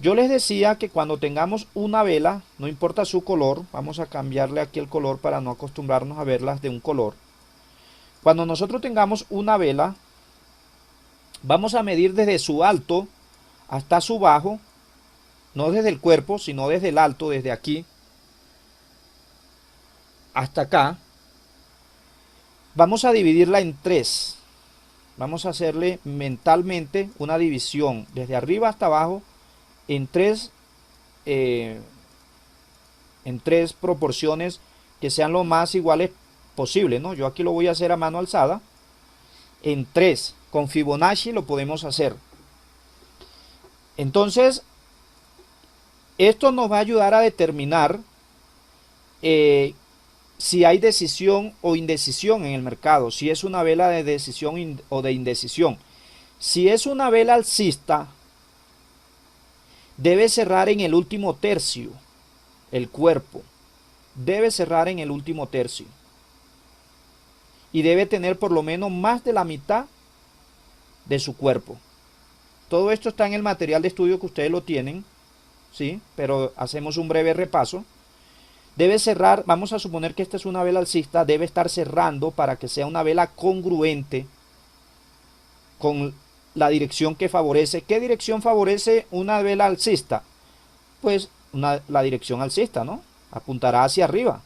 Yo les decía que cuando tengamos una vela, no importa su color, vamos a cambiarle aquí el color para no acostumbrarnos a verlas de un color. Cuando nosotros tengamos una vela, vamos a medir desde su alto hasta su bajo, no desde el cuerpo, sino desde el alto, desde aquí hasta acá. Vamos a dividirla en tres. Vamos a hacerle mentalmente una división desde arriba hasta abajo en eh, tres proporciones que sean lo más iguales posible, ¿no? Yo aquí lo voy a hacer a mano alzada. En tres, con Fibonacci lo podemos hacer. Entonces, esto nos va a ayudar a determinar si hay decisión o indecisión en el mercado, si es una vela de decisión o de indecisión. Si es una vela alcista, debe cerrar en el último tercio, el cuerpo. Debe cerrar en el último tercio. Y debe tener por lo menos más de la mitad de su cuerpo. Todo esto está en el material de estudio que ustedes lo tienen, ¿sí? Pero hacemos un breve repaso. Debe cerrar, vamos a suponer que esta es una vela alcista, debe estar cerrando para que sea una vela congruente con la dirección que favorece. ¿Qué dirección favorece una vela alcista? Pues la dirección alcista, ¿no? Apuntará hacia arriba,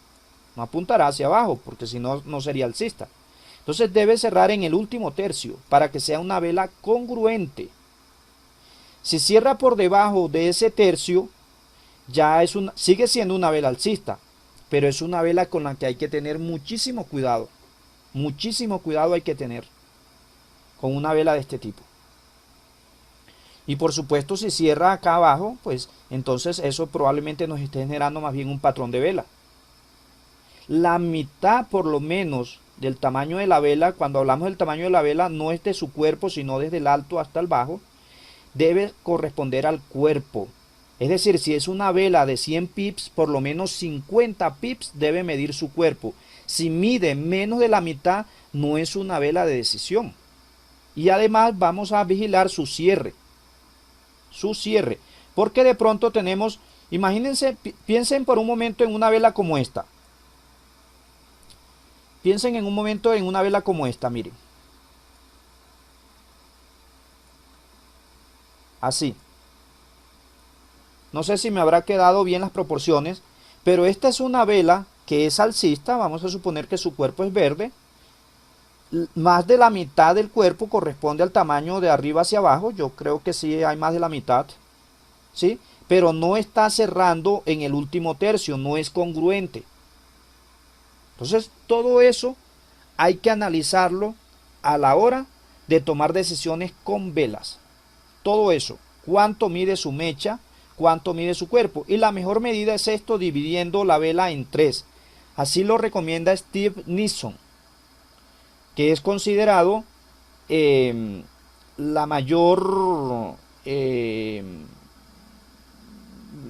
no apuntará hacia abajo, porque si no, no sería alcista. Entonces debe cerrar en el último tercio para que sea una vela congruente. Si cierra por debajo de ese tercio, ya sigue siendo una vela alcista, pero es una vela con la que hay que tener muchísimo cuidado. Muchísimo cuidado hay que tener con una vela de este tipo. Y por supuesto, si cierra acá abajo, pues entonces eso probablemente nos esté generando más bien un patrón de vela. La mitad por lo menos del tamaño de la vela, cuando hablamos del tamaño de la vela, no es de su cuerpo, sino desde el alto hasta el bajo, debe corresponder al cuerpo. Es decir, si es una vela de 100 pips, por lo menos 50 pips debe medir su cuerpo. Si mide menos de la mitad, no es una vela de decisión. Y además vamos a vigilar su cierre. Su cierre. Porque de pronto tenemos, imagínense, piensen por un momento en una vela como esta. Piensen en un momento en una vela como esta, miren. Así. No sé si me habrá quedado bien las proporciones, pero esta es una vela que es alcista, vamos a suponer que su cuerpo es verde. Más de la mitad del cuerpo corresponde al tamaño de arriba hacia abajo, yo creo que sí hay más de la mitad, ¿sí? Pero no está cerrando en el último tercio, no es congruente. Entonces, todo eso hay que analizarlo a la hora de tomar decisiones con velas. Todo eso, cuánto mide su mecha, cuánto mide su cuerpo. Y la mejor medida es esto, dividiendo la vela en tres. Así lo recomienda Steve Nissen, que es considerado la mayor,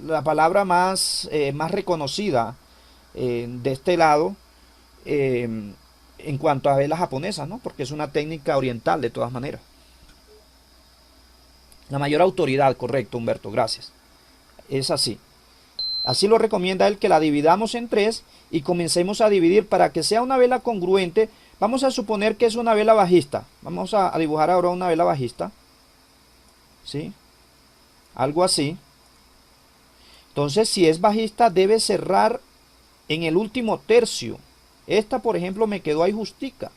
la palabra más reconocida de este lado en cuanto a velas japonesas, ¿no? Porque es una técnica oriental de todas maneras. La mayor autoridad, correcto, Humberto, gracias. Es así. Así lo recomienda él, que la dividamos en tres y comencemos a dividir para que sea una vela congruente. Vamos a suponer que es una vela bajista. Vamos a dibujar ahora una vela bajista. ¿Sí? Algo así. Entonces, si es bajista, debe cerrar en el último tercio. Esta, por ejemplo, me quedó ahí justica.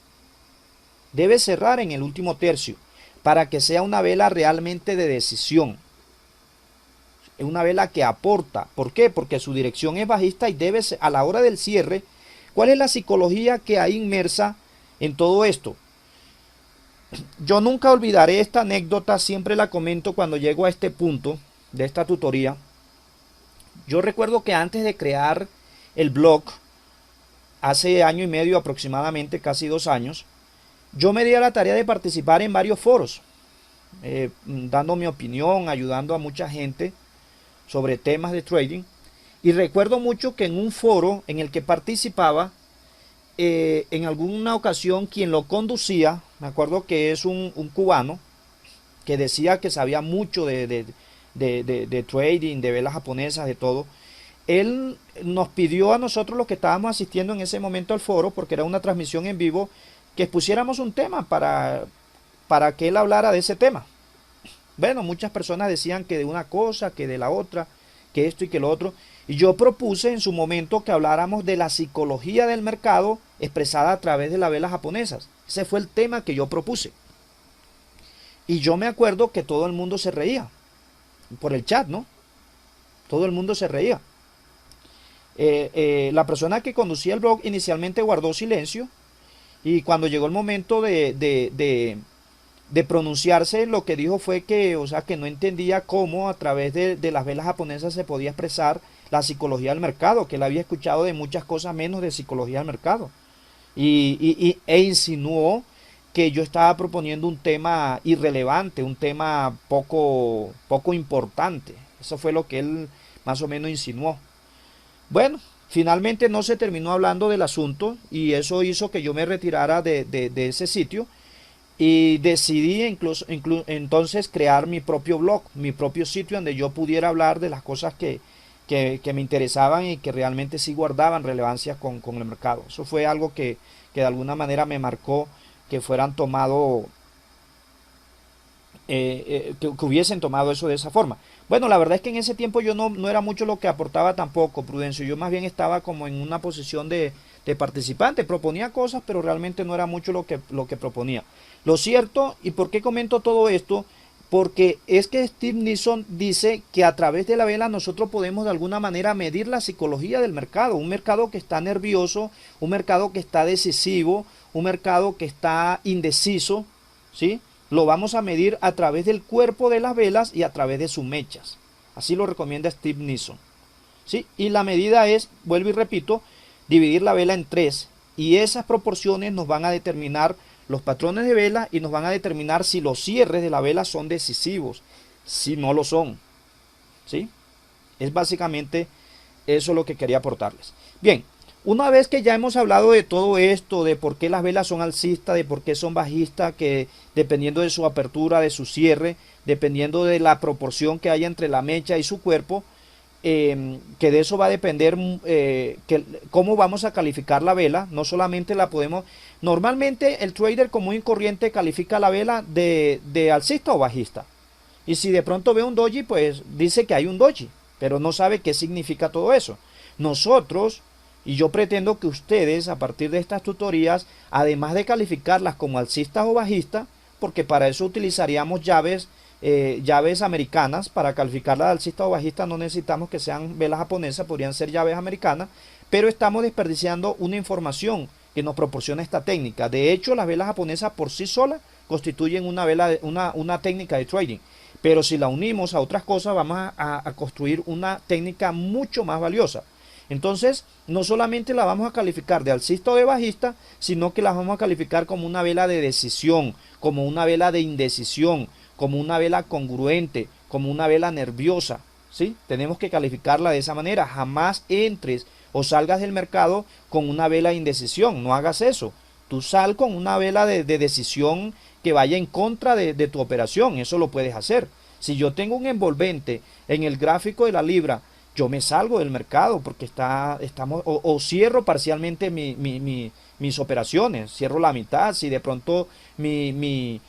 Debe cerrar en el último tercio para que sea una vela realmente de decisión. Es una vela que aporta. ¿Por qué? Porque su dirección es bajista y debe ser, a la hora del cierre, ¿cuál es la psicología que hay inmersa en todo esto? Yo nunca olvidaré esta anécdota, siempre la comento cuando llego a este punto de esta tutoría. Yo recuerdo que antes de crear el blog, hace año y medio aproximadamente, casi 2 años, yo me di a la tarea de participar en varios foros, dando mi opinión, ayudando a mucha gente sobre temas de trading. Y recuerdo mucho que en un foro en el que participaba, en alguna ocasión quien lo conducía, me acuerdo que es un cubano, que decía que sabía mucho de de trading, de velas japonesas, de todo. Él nos pidió a nosotros los que estábamos asistiendo en ese momento al foro, porque era una transmisión en vivo, que expusiéramos un tema para que él hablara de ese tema. Bueno, muchas personas decían que de una cosa, que de la otra, que esto y que lo otro. Y yo propuse en su momento que habláramos de la psicología del mercado expresada a través de las velas japonesas. Ese fue el tema que yo propuse. Y yo me acuerdo que todo el mundo se reía. Por el chat, ¿no? Todo el mundo se reía. La persona que conducía el blog inicialmente guardó silencio. Y cuando llegó el momento de pronunciarse, lo que dijo fue que, o sea, que no entendía cómo a través de las velas japonesas se podía expresar la psicología del mercado, que él había escuchado de muchas cosas menos de psicología del mercado. E insinuó que yo estaba proponiendo un tema irrelevante, un tema poco importante. Eso fue lo que él más o menos insinuó. Bueno, finalmente no se terminó hablando del asunto y eso hizo que yo me retirara de ese sitio. Y decidí entonces crear mi propio blog, mi propio sitio donde yo pudiera hablar de las cosas que me interesaban y que realmente sí guardaban relevancia con el mercado. Eso fue algo que de alguna manera me marcó que fueran tomado, que hubiesen tomado eso de esa forma. Bueno, la verdad es que en ese tiempo yo no era mucho lo que aportaba tampoco, Prudencio. Yo más bien estaba como en una posición de participante, proponía cosas, pero realmente no era mucho lo que proponía. Lo cierto, ¿y por qué comento todo esto? Porque es que Steve Nissen dice que a través de la vela nosotros podemos de alguna manera medir la psicología del mercado. Un mercado que está nervioso, un mercado que está decisivo, un mercado que está indeciso, ¿sí? Lo vamos a medir a través del cuerpo de las velas y a través de sus mechas. Así lo recomienda Steve Nissen, ¿sí? Y la medida es, vuelvo y repito, dividir la vela en 3. Y esas proporciones nos van a determinar los patrones de vela y nos van a determinar si los cierres de la vela son decisivos, si no lo son, ¿sí? Es básicamente eso lo que quería aportarles. Bien, una vez que ya hemos hablado de todo esto, de por qué las velas son alcistas, de por qué son bajistas, que dependiendo de su apertura, de su cierre, dependiendo de la proporción que haya entre la mecha y su cuerpo, que de eso va a depender cómo vamos a calificar la vela. No solamente la podemos, normalmente el trader común y corriente califica la vela de alcista o bajista, y si de pronto ve un doji, pues dice que hay un doji, pero no sabe qué significa todo eso. Nosotros, y yo pretendo que ustedes a partir de estas tutorías, además de calificarlas como alcistas o bajistas, porque para eso utilizaríamos llaves americanas. Para calificarla de alcista o bajista no necesitamos que sean velas japonesas, podrían ser llaves americanas, pero estamos desperdiciando una información que nos proporciona esta técnica. De hecho, las velas japonesas por sí solas constituyen una técnica de trading, pero si la unimos a otras cosas vamos a construir una técnica mucho más valiosa. Entonces, no solamente la vamos a calificar de alcista o de bajista, sino que la vamos a calificar como una vela de decisión, como una vela de indecisión, como una vela congruente, como una vela nerviosa, ¿sí? Tenemos que calificarla de esa manera. Jamás entres o salgas del mercado con una vela de indecisión, no hagas eso. Tú sal con una vela de decisión que vaya en contra de tu operación, eso lo puedes hacer. Si yo tengo un envolvente en el gráfico de la libra, yo me salgo del mercado porque o cierro parcialmente mis operaciones, cierro la mitad, si de pronto mi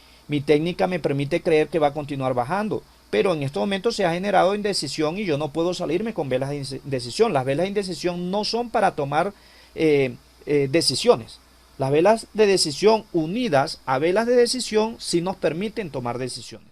técnica me permite creer que va a continuar bajando. Pero en estos momentos se ha generado indecisión y yo no puedo salirme con velas de indecisión. Las velas de indecisión no son para tomar decisiones. Las velas de decisión unidas a velas de decisión sí nos permiten tomar decisiones.